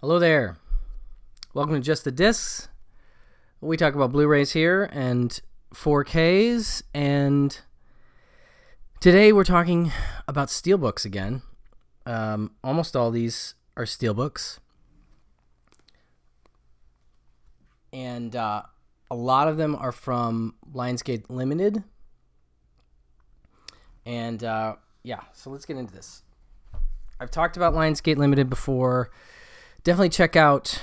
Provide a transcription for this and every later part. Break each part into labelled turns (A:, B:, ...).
A: Hello there. Welcome to Just the Discs. We talk about Blu-rays here and 4Ks, and today we're talking about Steelbooks again. Almost all these are Steelbooks, and a lot of them are from Lionsgate Limited. And so let's get into this. I've talked about Lionsgate Limited before. Definitely check out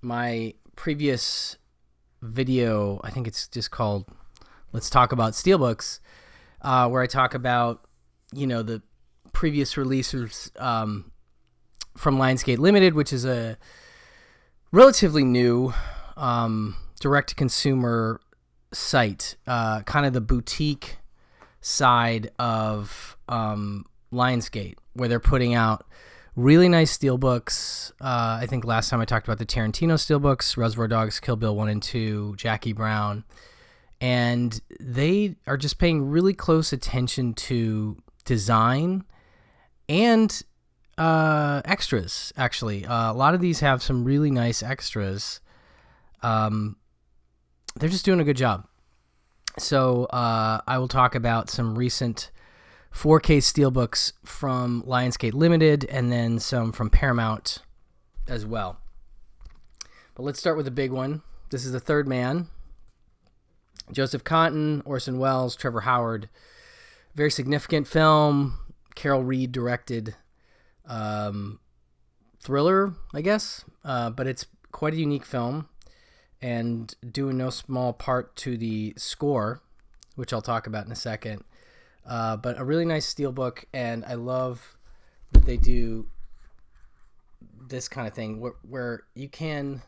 A: my previous video. I think it's just called Let's Talk About Steelbooks, where I talk about, the previous releases from Lionsgate Limited, which is a relatively new direct-to-consumer site, kind of the boutique side of Lionsgate, where they're putting out really nice steelbooks. I think last time I talked about the Tarantino steelbooks, Reservoir Dogs, Kill Bill 1 and 2, Jackie Brown. And they are just paying really close attention to design and extras, actually. A lot of these have some really nice extras. They're just doing a good job. So I will talk about some recent 4K steelbooks from Lionsgate Limited and then some from Paramount as well. But let's start with the big one. This is The Third Man. Joseph Cotten, Orson Welles, Trevor Howard. Very significant film. Carol Reed directed thriller, I guess. But it's quite a unique film and due in no small part to the score, which I'll talk about in a second. But a really nice steelbook, and I love that they do this kind of thing where you can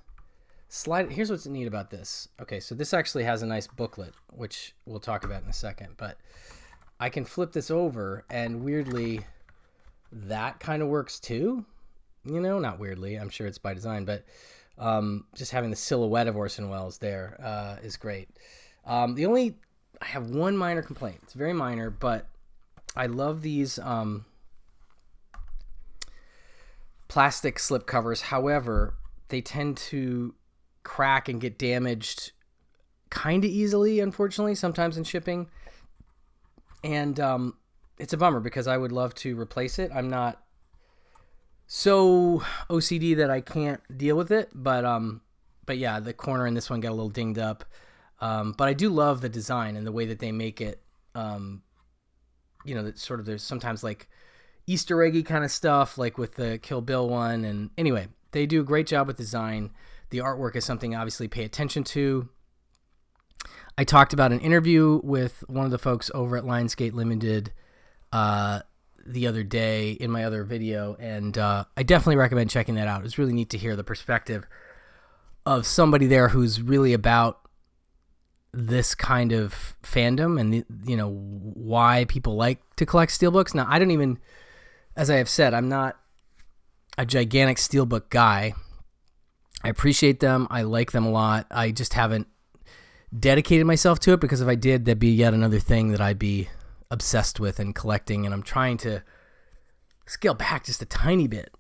A: slide. Here's what's neat about this. Okay, so this actually has a nice booklet, which we'll talk about in a second, but I can flip this over, and weirdly, that kind of works too. Not weirdly, I'm sure it's by design, but just having the silhouette of Orson Welles there is great. I have one minor complaint. It's very minor, but I love these plastic slip covers. However, they tend to crack and get damaged kind of easily, unfortunately, sometimes in shipping. And it's a bummer because I would love to replace it. I'm not so OCD that I can't deal with it, but yeah, the corner in this one got a little dinged up. But I do love the design and the way that they make it, that sort of, there's sometimes like Easter eggy kind of stuff, like with the Kill Bill one. And anyway, they do a great job with design. The artwork is something obviously pay attention to. I talked about an interview with one of the folks over at Lionsgate Limited the other day in my other video, and I definitely recommend checking that out. It's really neat to hear the perspective of somebody there who's really about this kind of fandom and why people like to collect steelbooks. Now, I don't even, as I have said, I'm not a gigantic steelbook guy. I appreciate them. I like them a lot. I just haven't dedicated myself to it, because if I did, that'd be yet another thing that I'd be obsessed with and collecting, and I'm trying to scale back just a tiny bit.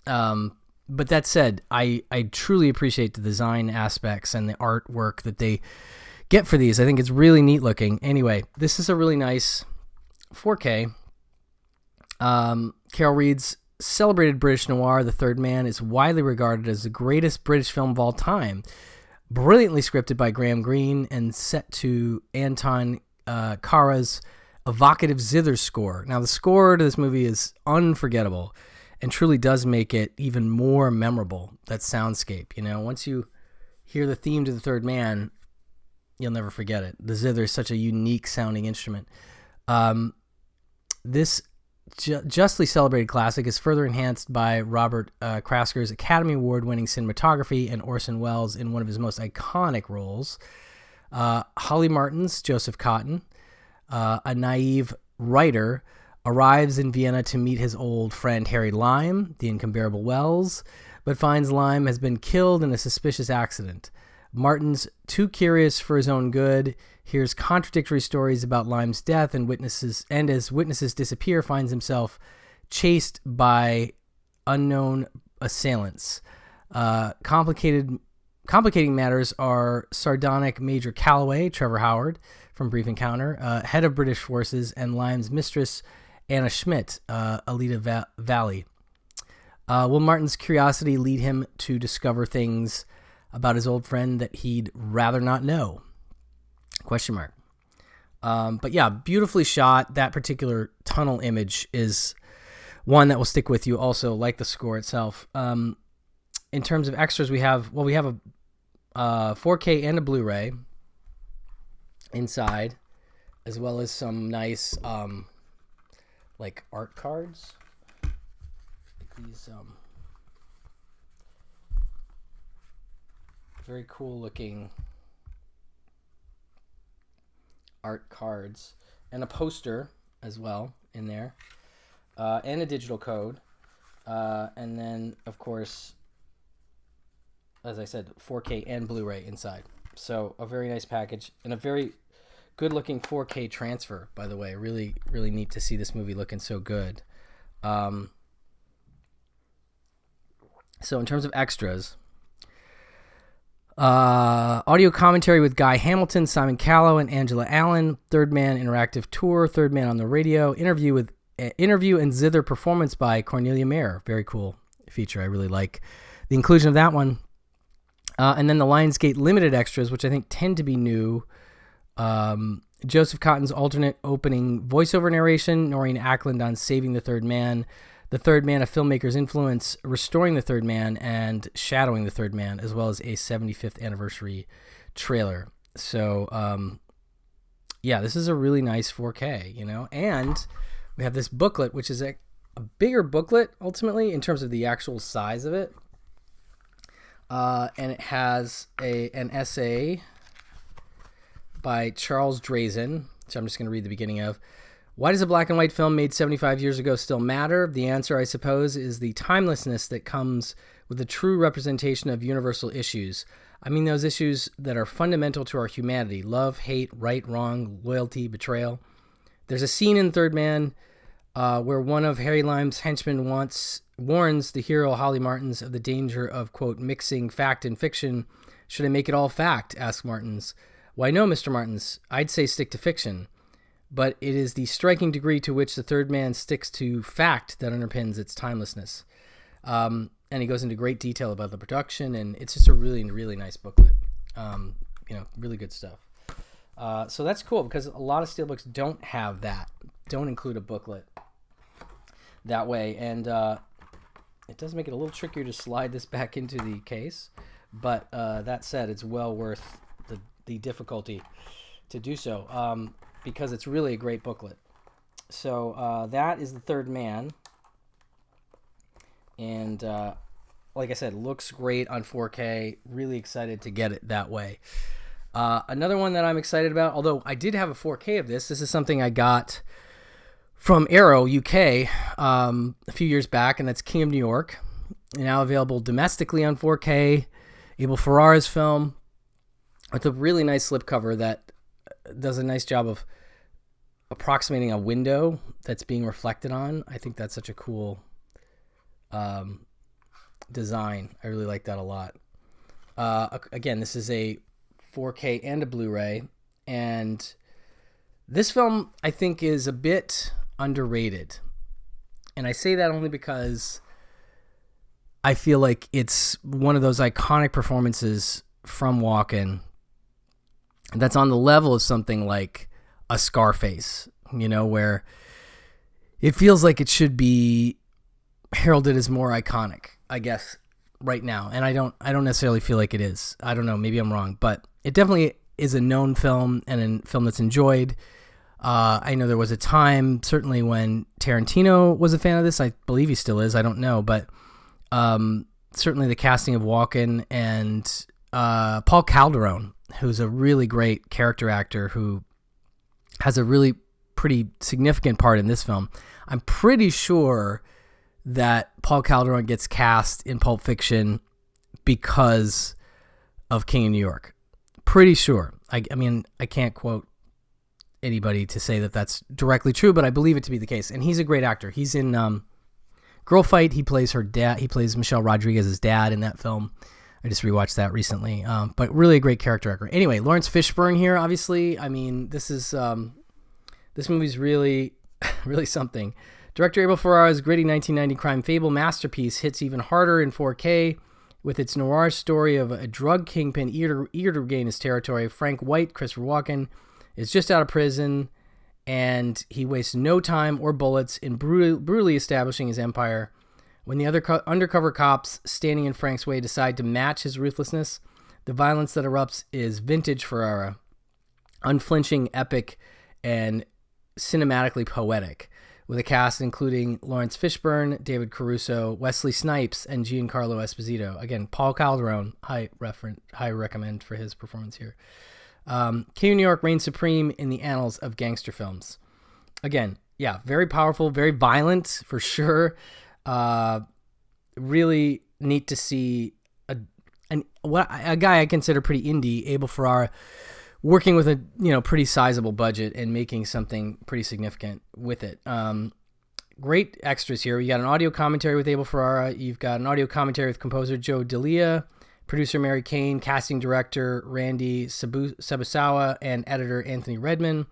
A: But that said, I truly appreciate the design aspects and the artwork that they get for these. I think it's really neat looking. Anyway, this is a really nice 4K. Carol Reed's celebrated British noir, The Third Man, is widely regarded as the greatest British film of all time. Brilliantly scripted by Graham Greene and set to Anton Kara's evocative zither score. Now, the score to this movie is unforgettable and truly does make it even more memorable, that soundscape. Once you hear the theme to The Third Man, you'll never forget it. The zither is such a unique sounding instrument. This justly celebrated classic is further enhanced by Robert Krasker's Academy Award-winning cinematography and Orson Welles in one of his most iconic roles. Holly Martin's Joseph Cotten, a naive writer, arrives in Vienna to meet his old friend Harry Lime, the incomparable Wells, but finds Lime has been killed in a suspicious accident. Martin's too curious for his own good, hears contradictory stories about Lime's death, and as witnesses disappear, finds himself chased by unknown assailants. Complicating matters are sardonic Major Calloway, Trevor Howard from Brief Encounter, head of British forces, and Lime's mistress, Anna Schmidt, Alita Valley. Will Martin's curiosity lead him to discover things about his old friend that he'd rather not know? Question mark. But yeah, beautifully shot. That particular tunnel image is one that will stick with you also, like the score itself. In terms of extras, we have a 4K and a Blu-ray inside, as well as some nice like art cards. These very cool looking art cards, and a poster as well in there, and a digital code, and then of course, as I said, 4K and Blu-ray inside. So a very nice package, and a very good looking 4K transfer, by the way. Really, really neat to see this movie looking so good. So in terms of extras, audio commentary with Guy Hamilton, Simon Callow, and Angela Allen. Third Man interactive tour. Third Man on the radio. Interview and zither performance by Cornelia Mayer. Very cool feature. I really like the inclusion of that one. And then the Lionsgate Limited extras, which I think tend to be new. Joseph Cotton's alternate opening voiceover narration. Noreen Ackland on Saving the Third Man. The Third Man, a filmmaker's influence, restoring the Third Man, and shadowing the Third Man, as well as a 75th anniversary trailer. So, yeah, this is a really nice 4K, and we have this booklet, which is a bigger booklet, ultimately, in terms of the actual size of it. And it has an essay by Charles Drazen, which I'm just going to read the beginning of. Why does a black and white film made 75 years ago still matter? The answer, I suppose, is the timelessness that comes with the true representation of universal issues. I mean those issues that are fundamental to our humanity: love, hate, right, wrong, loyalty, betrayal. There's a scene in Third Man where one of Harry Lime's henchmen warns the hero Holly Martins of the danger of, quote, mixing fact and fiction. Should I make it all fact? Asks Martins. Why, no, Mr. Martins. I'd say stick to fiction. But it is the striking degree to which the Third Man sticks to fact that underpins its timelessness. And he goes into great detail about the production, and it's just a really, really nice booklet. Really good stuff. So that's cool, because a lot of Steelbooks don't have that, don't include a booklet that way. And it does make it a little trickier to slide this back into the case. But that said, it's well worth the difficulty to do so. Because it's really a great booklet. So that is the Third Man. And like I said, looks great on 4K. Really excited to get it that way. Another one that I'm excited about, although I did have a 4K of this. This is something I got from Arrow UK a few years back, and that's King of New York. Now available domestically on 4K. Abel Ferrara's film with a really nice slipcover that does a nice job of approximating a window that's being reflected on. I think that's such a cool design. I really like that a lot. Again, this is a 4K and a Blu-ray, and this film I think is a bit underrated. And I say that only because I feel like it's one of those iconic performances from Walken that's on the level of something like a Scarface, where it feels like it should be heralded as more iconic, I guess, right now. And I don't necessarily feel like it is. I don't know, maybe I'm wrong, but it definitely is a known film and a film that's enjoyed. I know there was a time, certainly when Tarantino was a fan of this. I believe he still is. I don't know, but certainly the casting of Walken and Paul Calderone, who's a really great character actor who has a really pretty significant part in this film. I'm pretty sure that Paul Calderone gets cast in Pulp Fiction because of King of New York. Pretty sure. I mean, I can't quote anybody to say that that's directly true, but I believe it to be the case. And he's a great actor. He's in Girl Fight. He plays her dad. He plays Michelle Rodriguez's dad in that film. I just rewatched that recently, but really a great character actor. Anyway, Lawrence Fishburne here, obviously. I mean, this movie's really, really something. Director Abel Ferrara's gritty 1990 crime fable masterpiece hits even harder in 4K with its noir story of a drug kingpin eager to regain his territory. Frank White, Christopher Walken, is just out of prison, and he wastes no time or bullets in brutally establishing his empire. When the other undercover cops standing in Frank's way decide to match his ruthlessness, the violence that erupts is vintage Ferrara, unflinching, epic, and cinematically poetic, with a cast including Lawrence Fishburne, David Caruso, Wesley Snipes, and Giancarlo Esposito. Again, Paul Calderone, high recommend for his performance here. King of New York reigns supreme in the annals of gangster films. Again, yeah, very powerful, very violent for sure. Really neat to see a guy I consider pretty indie, Abel Ferrara, working with a pretty sizable budget and making something pretty significant with it. Great extras here. You got an audio commentary with Abel Ferrara. You've got an audio commentary with composer Joe Delia, producer Mary Kane, casting director Randy Sabusawa, and editor Anthony Redman.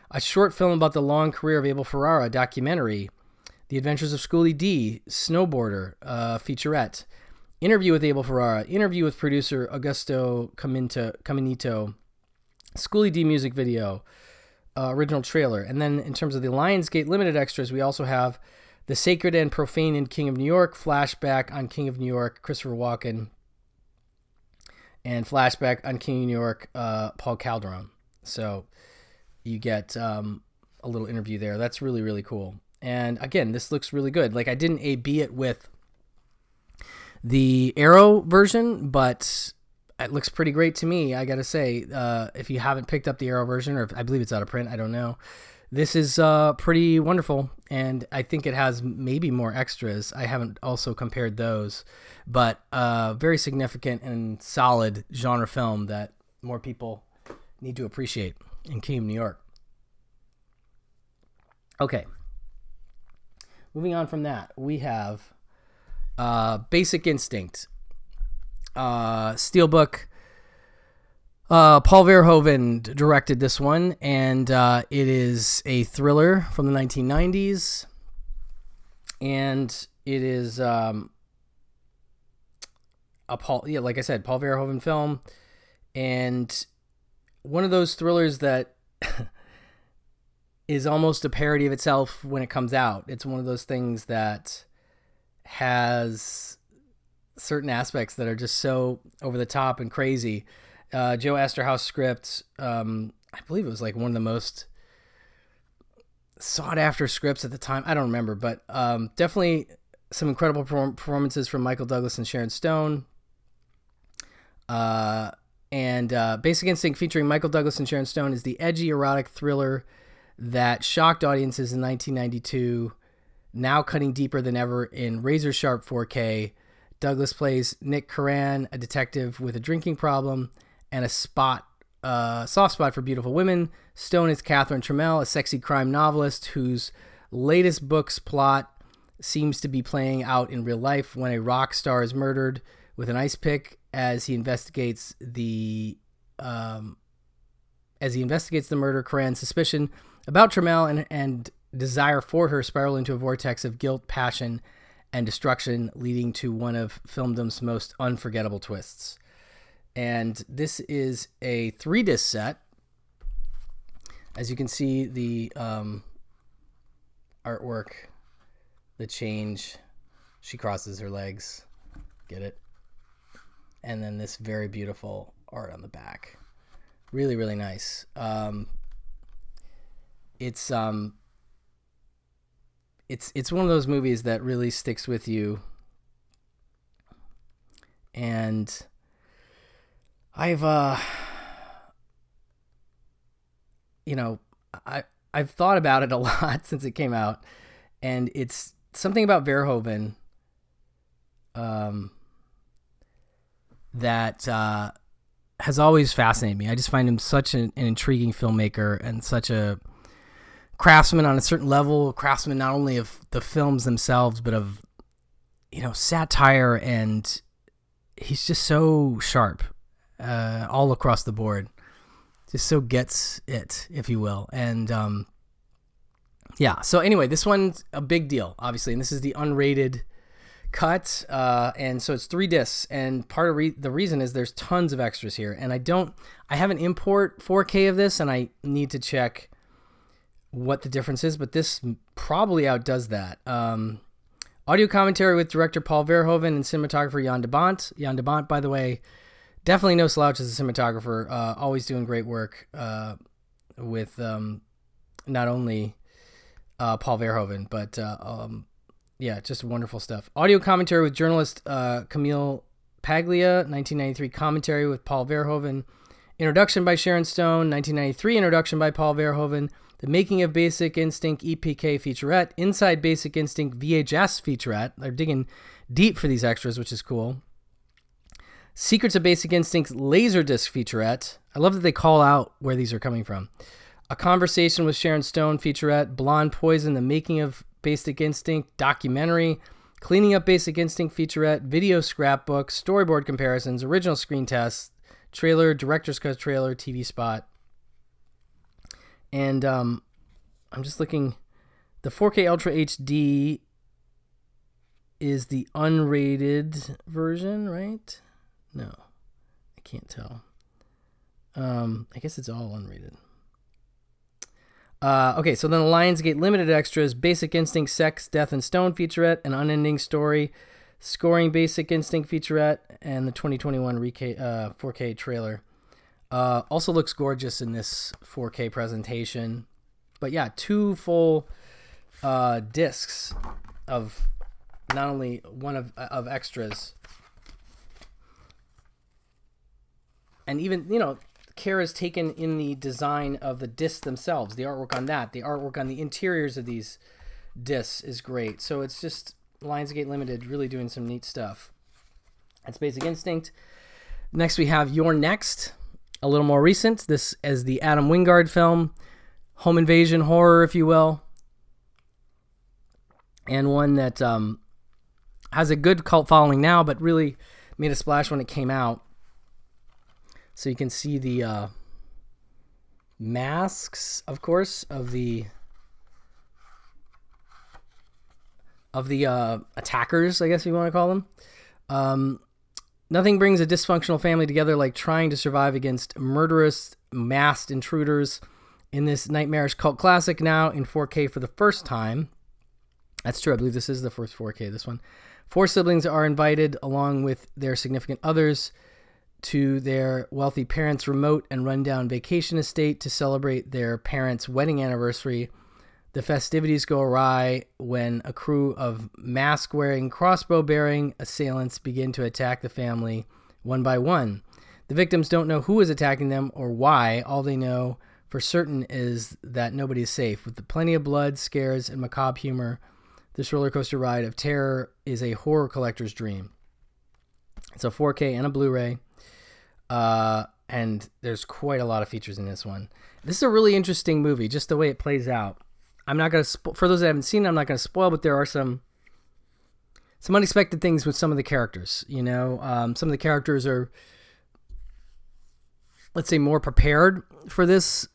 A: A short film about the long career of Abel Ferrara, a documentary. The Adventures of Schoolie D, Snowboarder, featurette. Interview with Abel Ferrara. Interview with producer Augusto Caminito. Schoolie D music video. Original trailer. And then in terms of the Lionsgate Limited extras, we also have The Sacred and Profane in King of New York, flashback on King of New York, Christopher Walken, and flashback on King of New York, Paul Calderone. So you get a little interview there. That's really, really cool. And again, this looks really good. Like, I didn't A/B it with the Arrow version, but it looks pretty great to me, I gotta say. If you haven't picked up the Arrow version, or I believe it's out of print, I don't know. This is pretty wonderful, and I think it has maybe more extras. I haven't also compared those, but very significant and solid genre film that more people need to appreciate in King of New York. Okay. Moving on from that, we have Basic Instinct, Steelbook. Paul Verhoeven directed this one, and it is a thriller from the 1990s, and it is like I said, Paul Verhoeven film, and one of those thrillers that is almost a parody of itself when it comes out. It's one of those things that has certain aspects that are just so over the top and crazy. Joe Asterhouse script, I believe it was like one of the most sought after scripts at the time. I don't remember, but definitely some incredible performances from Michael Douglas and Sharon Stone. And Basic Instinct, featuring Michael Douglas and Sharon Stone, is the edgy erotic thriller that shocked audiences in 1992, now cutting deeper than ever in razor-sharp 4K. Douglas plays Nick Curran, a detective with a drinking problem and a soft spot for beautiful women. Stone is Catherine Trammell, a sexy crime novelist whose latest book's plot seems to be playing out in real life when a rock star is murdered with an ice pick. As he investigates the murder, Curran's suspicion about Trammell and desire for her spiral into a vortex of guilt, passion, and destruction, leading to one of filmdom's most unforgettable twists. And this is a 3-disc set. As you can see, the artwork, the change, she crosses her legs, get it? And then this very beautiful art on the back. Really, really nice. It's one of those movies that really sticks with you. And I've thought about it a lot since it came out, and it's something about Verhoeven that has always fascinated me. I just find him such an intriguing filmmaker and such a craftsman on a certain level, craftsman not only of the films themselves, but of satire, and he's just so sharp all across the board. Just so gets it, if you will. And so anyway, this one's a big deal, obviously, and this is the unrated cut, and so it's 3 discs, and part of the reason is there's tons of extras here, and I have an import 4K of this, and I need to check what the difference is, but this probably outdoes that. Audio commentary with director Paul Verhoeven and cinematographer Jan de Bont. Jan de Bont, by the way, definitely no slouch as a cinematographer, always doing great work with not only Paul Verhoeven, but just wonderful stuff. Audio commentary with journalist Camille Paglia, 1993 commentary with Paul Verhoeven. Introduction by Sharon Stone, 1993 introduction by Paul Verhoeven. The Making of Basic Instinct EPK featurette. Inside Basic Instinct VHS featurette. They're digging deep for these extras, which is cool. Secrets of Basic Instinct Laserdisc featurette. I love that they call out where these are coming from. A Conversation with Sharon Stone featurette. Blonde Poison, The Making of Basic Instinct documentary. Cleaning Up Basic Instinct featurette. Video scrapbook. Storyboard comparisons. Original screen tests. Trailer. Director's cut trailer. TV spot. And I'm just looking. The 4K Ultra HD is the unrated version, right? No, I can't tell. I guess it's all unrated. Okay, so then the Lionsgate Limited extras: Basic Instinct, Sex, Death, and Stone featurette, An Unending Story, Scoring Basic Instinct featurette, and the 2021 4K trailer. Also looks gorgeous in this 4K presentation. But yeah, 2 full discs of not only one of extras. And even, care is taken in the design of the discs themselves, the artwork on that. The artwork on the interiors of these discs is great. So it's just Lionsgate Limited really doing some neat stuff. That's Basic Instinct. Next we have You're Next. A little more recent. This is the Adam Wingard film, home invasion horror, if you will, and one that has a good cult following now, but really made a splash when it came out. So you can see the masks, of course, of the attackers, I guess you want to call them. Nothing brings a dysfunctional family together like trying to survive against murderous, masked intruders. In this nightmarish cult classic, now in 4K for the first time. That's true. I believe this is the first 4K, this one. 4 siblings are invited, along with their significant others, to their wealthy parents' remote and rundown vacation estate to celebrate their parents' wedding anniversary. The festivities go awry when a crew of mask-wearing, crossbow-bearing assailants begin to attack the family one by one. The victims don't know who is attacking them or why. All they know for certain is that nobody is safe. With plenty of blood, scares, and macabre humor, this roller coaster ride of terror is a horror collector's dream. It's a 4K and a Blu-ray, and there's quite a lot of features in this one. This is a really interesting movie, just the way it plays out. I'm not going to, for those that haven't seen it, I'm not going to spoil, but there are some unexpected things with some of the characters. Some of the characters are, let's say, more prepared for this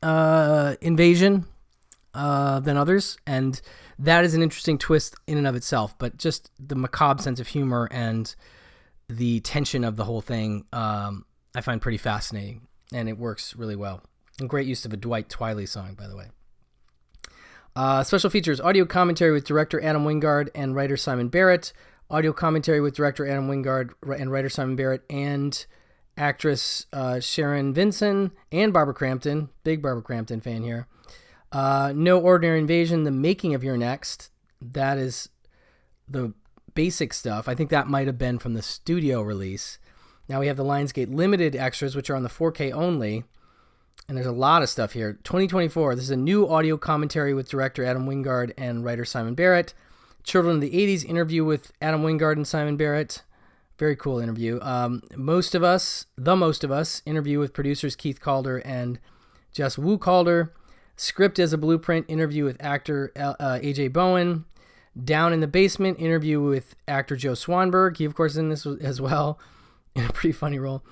A: invasion than others, and that is an interesting twist in and of itself. But just the macabre sense of humor and the tension of the whole thing, I find pretty fascinating, and it works really well. And great use of a Dwight Twiley song, by the way. Special features: audio commentary with director Adam Wingard and writer Simon Barrett. Audio commentary with director Adam Wingard and writer Simon Barrett and actress Sharon Vinson and Barbara Crampton. Big Barbara Crampton fan here. No Ordinary Invasion, The Making of You're Next. That is the basic stuff. I think that might have been from the studio release. Now we have the Lionsgate Limited extras, which are on the 4K only. And there's a lot of stuff here. 2024, this is a new audio commentary with director Adam Wingard and writer Simon Barrett. Children of the 80s, interview with Adam Wingard and Simon Barrett. Very cool interview. The Most of Us, interview with producers Keith Calder and Jess Wu Calder. Script as a Blueprint, interview with actor A.J. Bowen. Down in the Basement, interview with actor Joe Swanberg. He, of course, is in this as well, in a pretty funny role.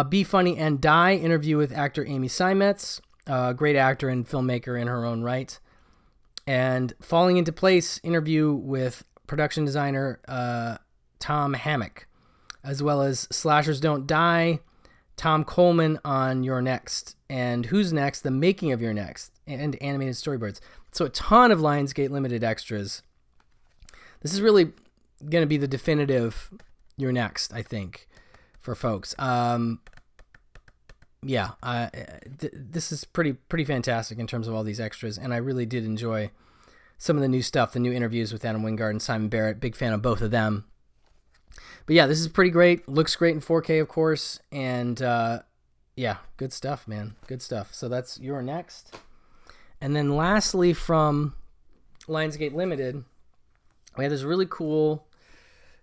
A: Be Funny and Die, interview with actor Amy Seimetz, great actor and filmmaker in her own right. And Falling Into Place, interview with production designer Tom Hammock, as well as Slashers Don't Die, Tom Coleman on Your Next, and Who's Next, The Making of Your Next, and animated storyboards. So a ton of Lionsgate Limited extras. This is really going to be the definitive Your Next, I think, for folks. This is pretty fantastic in terms of all these extras, and I really did enjoy some of the new stuff, the new interviews with Adam Wingard and Simon Barrett. Big fan of both of them. But yeah, this is pretty great. Looks great in 4K, of course, and good stuff, man. Good stuff. So that's Your Next. And then lastly, from Lionsgate Limited, we have this really cool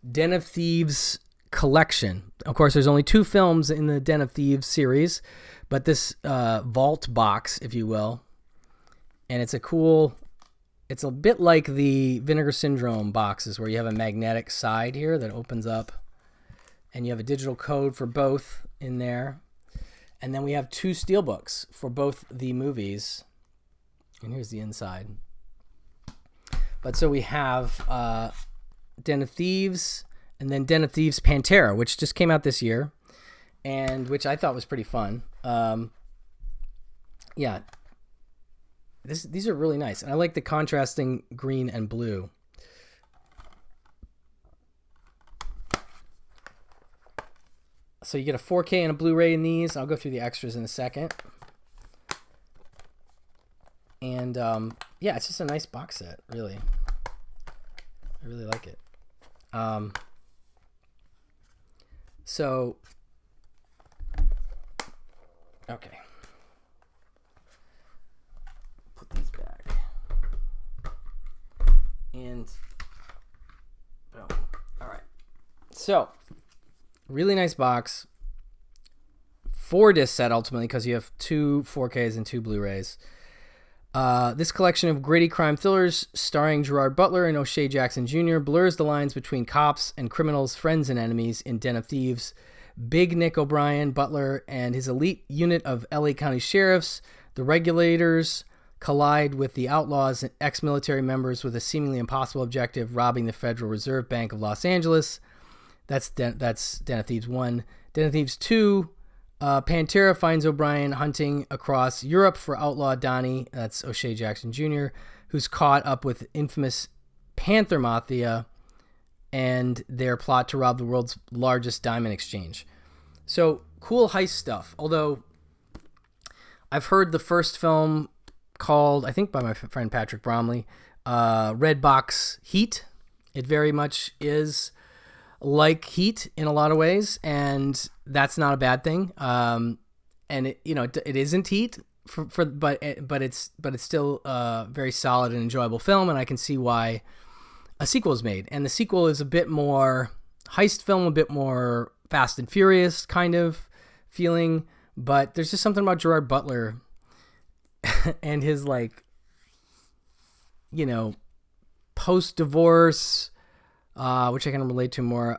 A: Den of Thieves collection. Of course, there's only 2 films in the Den of Thieves series, but this vault box, if you will, and it's a bit like the Vinegar Syndrome boxes where you have a magnetic side here that opens up, and you have a digital code for both in there. And then we have 2 steelbooks for both the movies. And here's the inside. But so we have Den of Thieves, and then Den of Thieves Pantera, which just came out this year, and which I thought was pretty fun. These are really nice, and I like the contrasting green and blue. So you get a 4K and a Blu-ray in these. I'll go through the extras in a second. And it's just a nice box set, really. I really like it. Okay. Put these back. And boom. All right. So, really nice box. 4-disc set ultimately, because you have 2 4Ks and 2 Blu-rays. This collection of gritty crime thrillers starring Gerard Butler and O'Shea Jackson Jr. blurs the lines between cops and criminals, friends and enemies in Den of Thieves. Big Nick O'Brien, Butler, and his elite unit of LA County sheriffs, the regulators, collide with the outlaws and ex-military members with a seemingly impossible objective, robbing the Federal Reserve Bank of Los Angeles. That's Den of Thieves 1. Den of Thieves 2, Pantera finds O'Brien hunting across Europe for outlaw Donnie, that's O'Shea Jackson Jr., who's caught up with infamous Panther Mafia and their plot to rob the world's largest diamond exchange. So, cool heist stuff. Although, I've heard the first film called, I think by my friend Patrick Bromley, Red Box Heat. It very much is like Heat in a lot of ways, and that's not a bad thing. And it isn't Heat, but it's still a very solid and enjoyable film, and I can see why a sequel is made. And the sequel is a bit more heist film, a bit more Fast and Furious kind of feeling, but there's just something about Gerard Butler and his post-divorce, which I can relate to more,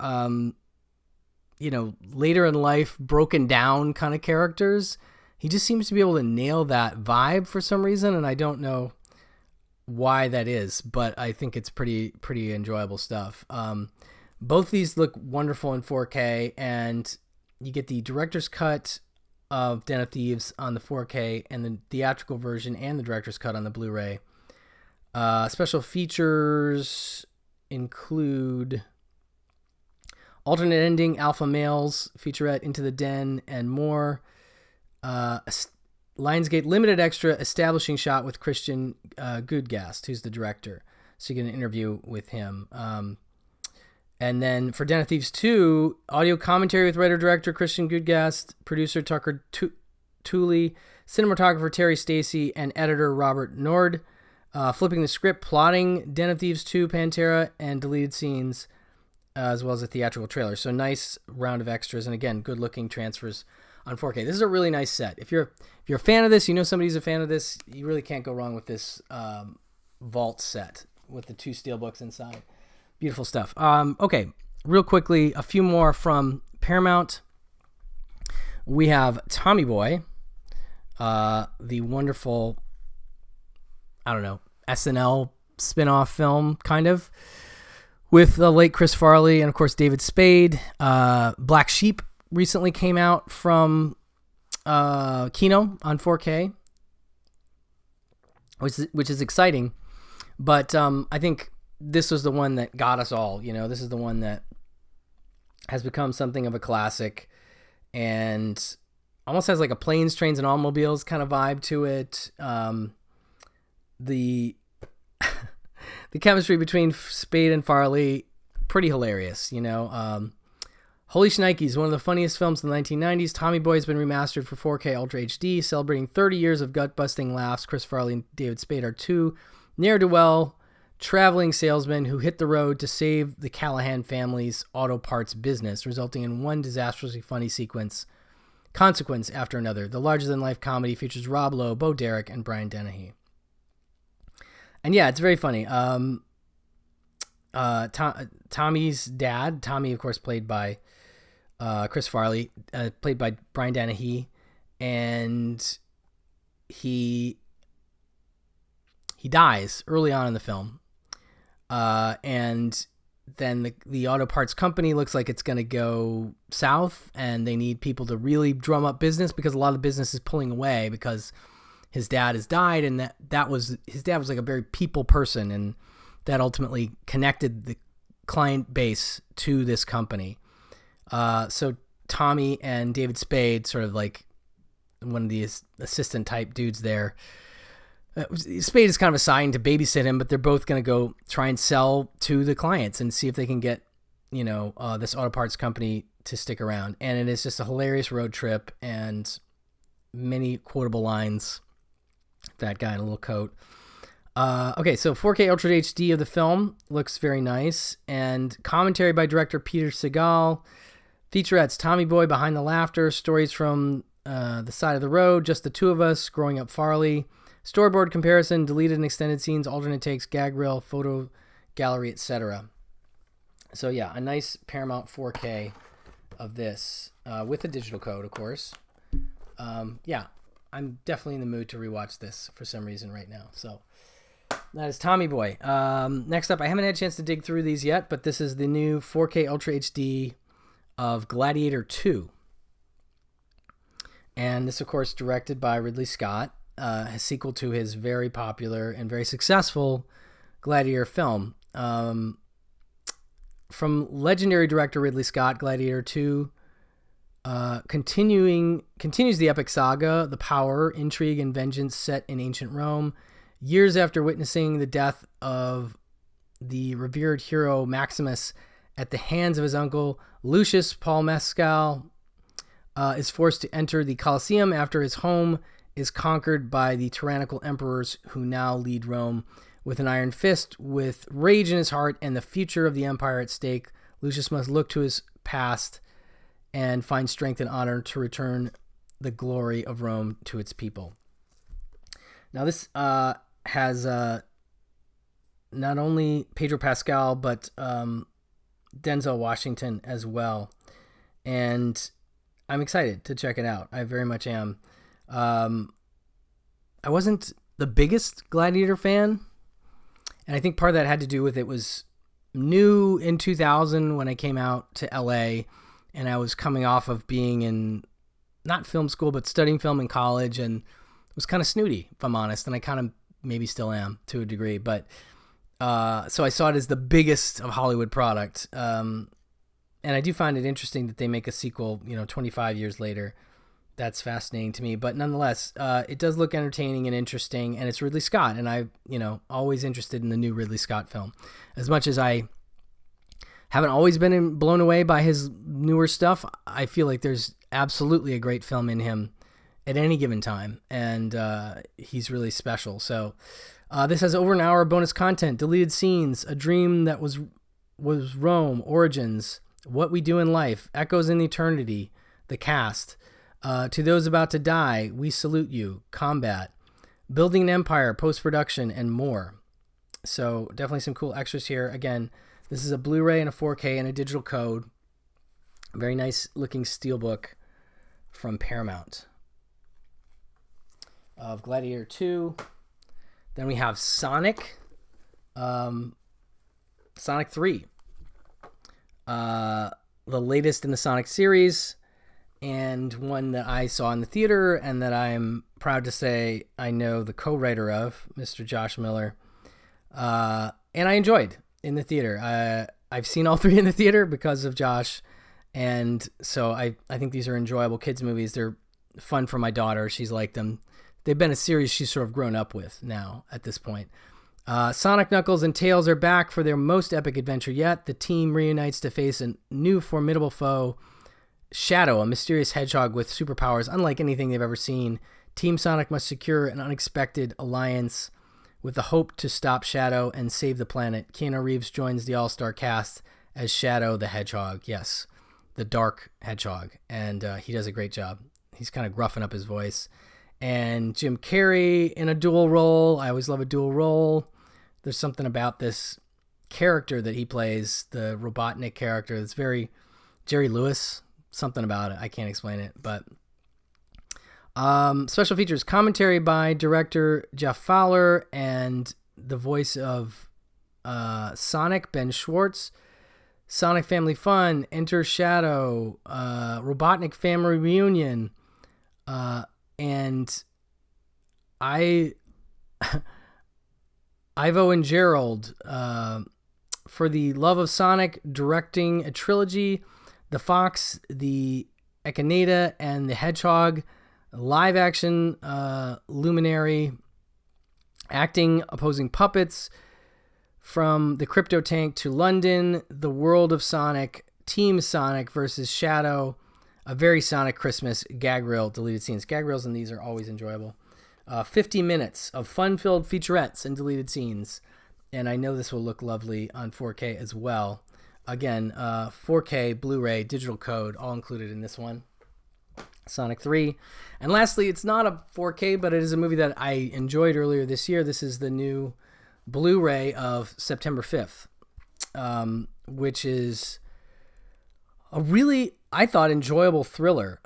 A: later in life, broken down kind of characters. He just seems to be able to nail that vibe for some reason, and I don't know why that is, but I think it's pretty enjoyable stuff. Both these look wonderful in 4K, and you get the director's cut of Den of Thieves on the 4K and the theatrical version and the director's cut on the Blu-ray. Special features include alternate ending, alpha males, featurette, Into the Den, and more. Lionsgate Limited extra establishing shot with Christian Gudgast, who's the director. So you get an interview with him. And then for Den of Thieves 2, audio commentary with writer-director Christian Gudgast, producer Tucker Tooley, cinematographer Terry Stacy, and editor Robert Nord. Flipping the script, plotting Den of Thieves 2, Pantera, and deleted scenes, as well as a theatrical trailer. So nice round of extras, and again, good-looking transfers on 4K. This is a really nice set. If you're a fan of this, you know somebody's a fan of this, you really can't go wrong with this vault set. with the 2 steelbooks inside. Beautiful stuff. Okay, real quickly, a few more from Paramount. We have Tommy Boy, the wonderful, I don't know, SNL spin-off film, kind of, with the late Chris Farley and, of course, David Spade. Black Sheep recently came out from Kino on 4K, which is exciting. But I think this was the one that got us all. This is the one that has become something of a classic and almost has like a Planes, Trains, and Automobiles kind of vibe to it. The the chemistry between Spade and Farley, pretty hilarious. Holy Shnikes, one of the funniest films in the 1990s. Tommy Boy has been remastered for 4K Ultra HD, celebrating 30 years of gut-busting laughs. Chris Farley and David Spade are 2 ne'er-do-well traveling salesmen who hit the road to save the Callahan family's auto parts business, resulting in one disastrously funny consequence after another. The larger-than-life comedy features Rob Lowe, Bo Derek, and Brian Dennehy. And yeah, it's very funny. Tommy's dad, Tommy, of course, played by Chris Farley, played by Brian Dennehy, and he dies early on in the film. And then the auto parts company looks like it's going to go south, and they need people to really drum up business because a lot of business is pulling away because his dad has died, and his dad was like a very people person, and that ultimately connected the client base to this company. So Tommy and David Spade, sort of like one of the assistant type dudes there. Spade is kind of assigned to babysit him, but they're both going to go try and sell to the clients and see if they can get, this auto parts company to stick around. And it is just a hilarious road trip and many quotable lines. That guy in a little coat. Okay, so 4K Ultra HD of the film looks very nice, and commentary by director Peter Segal. Featurettes: Tommy Boy, Behind the Laughter, stories from the side of the road, just the 2 of us, growing up Farley, storyboard comparison, deleted and extended scenes, alternate takes, gag reel, photo gallery, etc. So yeah, a nice Paramount 4K of this with a digital code, of course. Yeah, I'm definitely in the mood to rewatch this for some reason right now. So that is Tommy Boy. Next up, I haven't had a chance to dig through these yet, but this is the new 4K Ultra HD of Gladiator 2. And this, of course, directed by Ridley Scott, a sequel to his very popular and very successful Gladiator film. From legendary director Ridley Scott, Gladiator 2 continues the epic saga, the power, intrigue, and vengeance set in ancient Rome. Years after witnessing the death of the revered hero Maximus at the hands of his uncle, Lucius Paul Mescal is forced to enter the Colosseum after his home is conquered by the tyrannical emperors who now lead Rome. With an iron fist, with rage in his heart, and the future of the empire at stake, Lucius must look to his past and find strength and honor to return the glory of Rome to its people. Now this has not only Pedro Pascal, but Denzel Washington as well. And I'm excited to check it out. I very much am. I wasn't the biggest Gladiator fan, and I think part of that had to do with it was new in 2000 when I came out to LA, and I was coming off of being in, not film school, but studying film in college, and it was kind of snooty, if I'm honest, and I kind of maybe still am to a degree, but so I saw it as the biggest of Hollywood product, and I do find it interesting that they make a sequel, 25 years later. That's fascinating to me, but nonetheless, it does look entertaining and interesting, and it's Ridley Scott, and I, always interested in the new Ridley Scott film. As much as I haven't always been blown away by his newer stuff, I feel like there's absolutely a great film in him at any given time, and he's really special. So this has over an hour of bonus content, deleted scenes, a dream that was Rome, origins, what we do in life, echoes in eternity, the cast. To those about to die, we salute you, combat, building an empire, post-production, and more. So definitely some cool extras here. Again, this is a Blu-ray and a 4K and a digital code. Very nice looking steelbook from Paramount of Gladiator 2. Then we have Sonic. Sonic 3. The latest in the Sonic series, and one that I saw in the theater and that I'm proud to say I know the co-writer of, Mr. Josh Miller. And I enjoyed in the theater. I've seen all three in the theater because of Josh, and so I think these are enjoyable kids movies. They're fun for my daughter. She's liked them. They've been a series she's sort of grown up with now at this point. Sonic, Knuckles, and Tails are back for their most epic adventure yet. The team reunites to face a new formidable foe, Shadow, a mysterious hedgehog with superpowers unlike anything they've ever seen. Team Sonic must secure an unexpected alliance with the hope to stop Shadow and save the planet. Keanu Reeves joins the all-star cast as Shadow the Hedgehog. Yes, the dark hedgehog. And he does a great job. He's kind of gruffing up his voice. And Jim Carrey in a dual role. I always love a dual role. There's something about this character that he plays, the Robotnik character, that's very Jerry Lewis. Something about it. I can't explain it. But special features, commentary by director Jeff Fowler and the voice of Sonic, Ben Schwartz. Sonic Family Fun, Enter Shadow, Robotnik Family Reunion, and Ivo and Gerald, For the Love of Sonic, directing a trilogy, The Fox, the Echinida, and the Hedgehog, live action luminary, acting opposing puppets, from the Crypto Tank to London, The World of Sonic, Team Sonic versus Shadow, a very Sonic Christmas, gag reel, deleted scenes. Gag reels in these are always enjoyable. 50 minutes of fun-filled featurettes and deleted scenes. And I know this will look lovely on 4K as well. Again, 4K, Blu-ray, digital code, all included in this one. Sonic 3. And lastly, it's not a 4K, but it is a movie that I enjoyed earlier this year. This is the new Blu-ray of September 5th, which is a really, I thought, enjoyable thriller.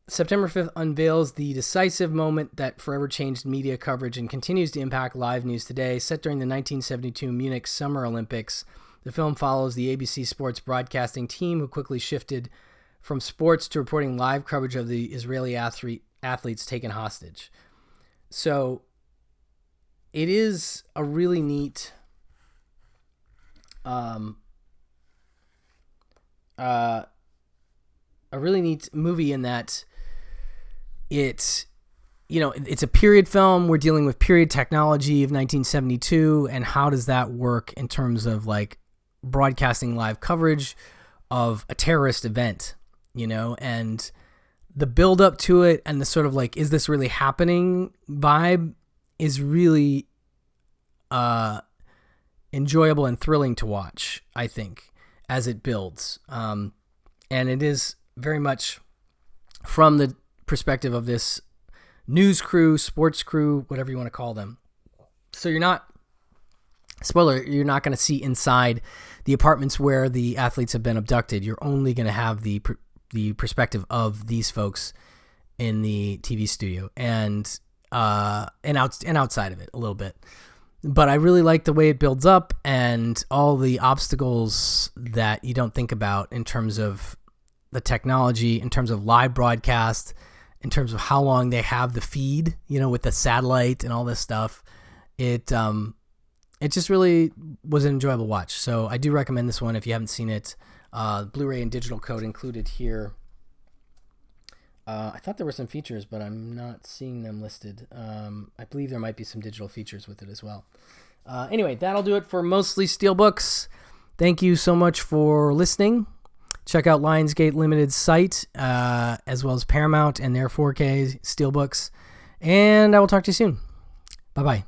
A: September 5th unveils the decisive moment that forever changed media coverage and continues to impact live news today. Set during the 1972 Munich Summer Olympics, the film follows the ABC Sports broadcasting team who quickly shifted from sports to reporting live coverage of the Israeli athletes taken hostage. So it is a really neat movie in that it's a period film. We're dealing with period technology of 1972, and how does that work in terms of like broadcasting live coverage of a terrorist event, and the build up to it and the sort of like, is this really happening vibe is really enjoyable and thrilling to watch, I think, as it builds. And it is very much from the perspective of this news crew, sports crew, whatever you want to call them. So you're not going to see inside the apartments where the athletes have been abducted. You're only going to have the perspective of these folks in the TV studio and outside of it a little bit. But I really like the way it builds up and all the obstacles that you don't think about in terms of the technology, in terms of live broadcast, in terms of how long they have the feed, with the satellite and all this stuff. It just really was an enjoyable watch. So I do recommend this one if you haven't seen it. Blu-ray and digital code included here. I thought there were some features, but I'm not seeing them listed. I believe there might be some digital features with it as well. Anyway, that'll do it for Mostly Steelbooks. Thank you so much for listening. Check out Lionsgate Limited's site, as well as Paramount and their 4K Steelbooks. And I will talk to you soon. Bye-bye.